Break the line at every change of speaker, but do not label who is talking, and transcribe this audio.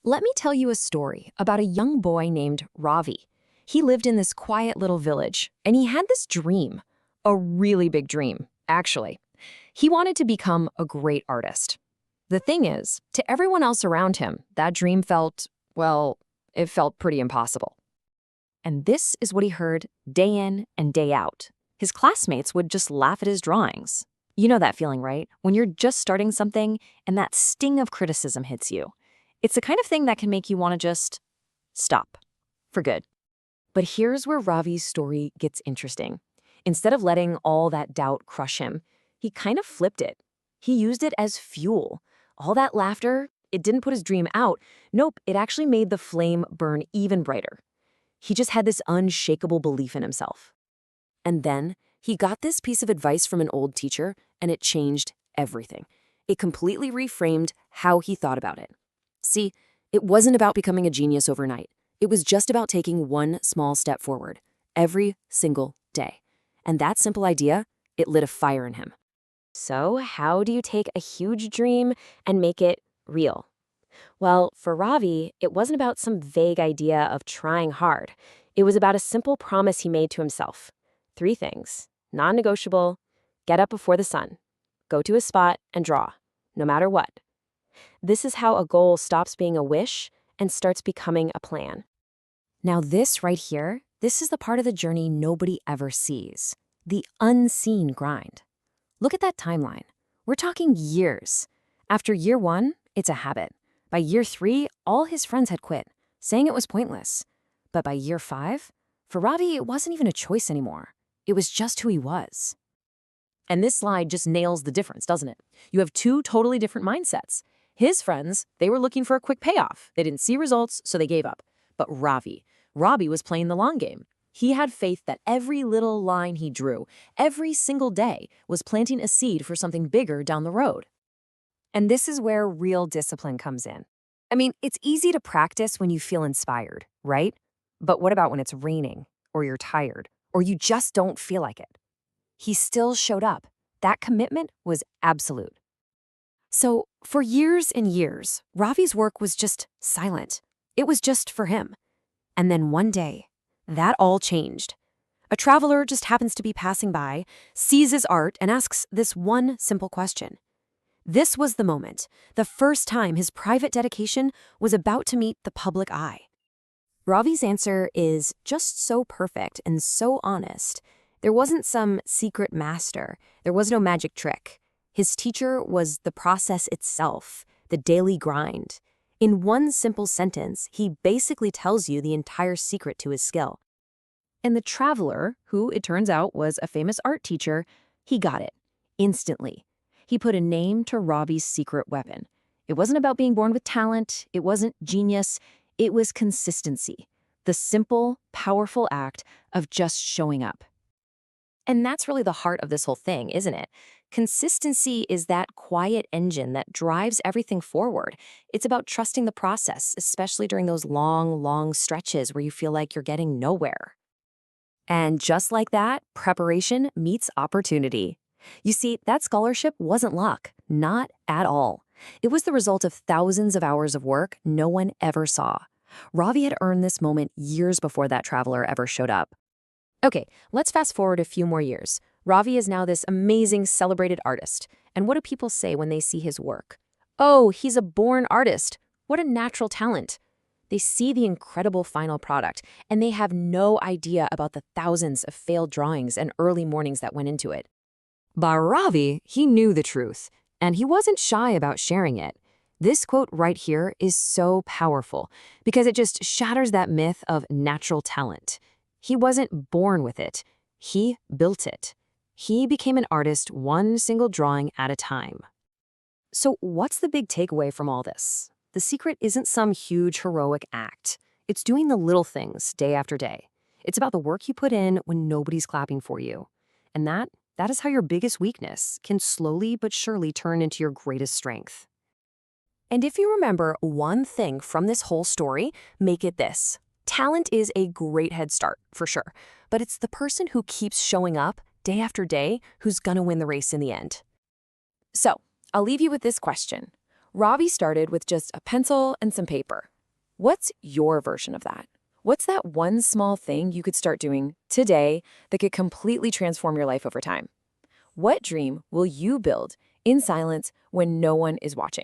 Let me tell you a story about a young boy named Ravi. He lived in this quiet little village, and he had this dream. A really big dream, actually. He wanted to become a great artist. The thing is, to everyone else around him, that dream felt, well, it felt pretty impossible. And this is what he heard day in and day out. His classmates would just laugh at his drawings. You know that feeling, right? When you're just starting something and that sting of criticism hits you. It's the kind of thing that can make you want to just stop for good. But here's where Ravi's story gets interesting. Instead of letting all that doubt crush him, he kind of flipped it. He used it as fuel. All that laughter, it didn't put his dream out. Nope, it actually made the flame burn even brighter. He just had this unshakable belief in himself. And then he got this piece of advice from an old teacher, and it changed everything. It completely reframed how he thought about it. See, it wasn't about becoming a genius overnight. It was just about taking one small step forward, every single day. And that simple idea, it lit a fire in him. So how do you take a huge dream and make it real? Well, for Ravi, it wasn't about some vague idea of trying hard. It was about a simple promise he made to himself. 3 things, non-negotiable: get up before the sun, go to a spot and draw, no matter what. This is how a goal stops being a wish and starts becoming a plan. Now this right here, this is the part of the journey nobody ever sees. The unseen grind. Look at that timeline. We're talking years. After year 1, it's a habit. By year 3, all his friends had quit, saying it was pointless. But by year 5, for Ravi, it wasn't even a choice anymore. It was just who he was. And this slide just nails the difference, doesn't it? You have 2 totally different mindsets. His friends, they were looking for a quick payoff. They didn't see results, so they gave up. But Ravi was playing the long game. He had faith that every little line he drew, every single day, was planting a seed for something bigger down the road. And this is where real discipline comes in. I mean, it's easy to practice when you feel inspired, right? But what about when it's raining, or you're tired, or you just don't feel like it? He still showed up. That commitment was absolute. So, for years and years, Ravi's work was just silent. It was just for him. And then one day, that all changed. A traveler just happens to be passing by, sees his art, and asks this one simple question. This was the moment, the first time his private dedication was about to meet the public eye. Ravi's answer is just so perfect and so honest. There wasn't some secret master. There was no magic trick. His teacher was the process itself, the daily grind. In one simple sentence, he basically tells you the entire secret to his skill. And the traveler, who it turns out was a famous art teacher, he got it instantly. He put a name to Ravi's secret weapon. It wasn't about being born with talent. It wasn't genius. It was consistency, the simple, powerful act of just showing up. And that's really the heart of this whole thing, isn't it? Consistency is that quiet engine that drives everything forward. It's about trusting the process, especially during those long, long stretches where you feel like you're getting nowhere. And just like that, preparation meets opportunity. You see, that scholarship wasn't luck, not at all. It was the result of thousands of hours of work no one ever saw. Ravi had earned this moment years before that traveler ever showed up. Okay, let's fast forward a few more years. Ravi is now this amazing, celebrated artist. And what do people say when they see his work? Oh, he's a born artist. What a natural talent. They see the incredible final product, and they have no idea about the thousands of failed drawings and early mornings that went into it. But Ravi, he knew the truth, and he wasn't shy about sharing it. This quote right here is so powerful because it just shatters that myth of natural talent. He wasn't born with it. He built it. He became an artist one single drawing at a time. So what's the big takeaway from all this? The secret isn't some huge heroic act. It's doing the little things day after day. It's about the work you put in when nobody's clapping for you. And that is how your biggest weakness can slowly but surely turn into your greatest strength. And if you remember one thing from this whole story, make it this. Talent is a great head start, for sure, but it's the person who keeps showing up day after day who's gonna win the race in the end. So, I'll leave you with this question. Ravi started with just a pencil and some paper. What's your version of that? What's that one small thing you could start doing today that could completely transform your life over time? What dream will you build in silence when no one is watching?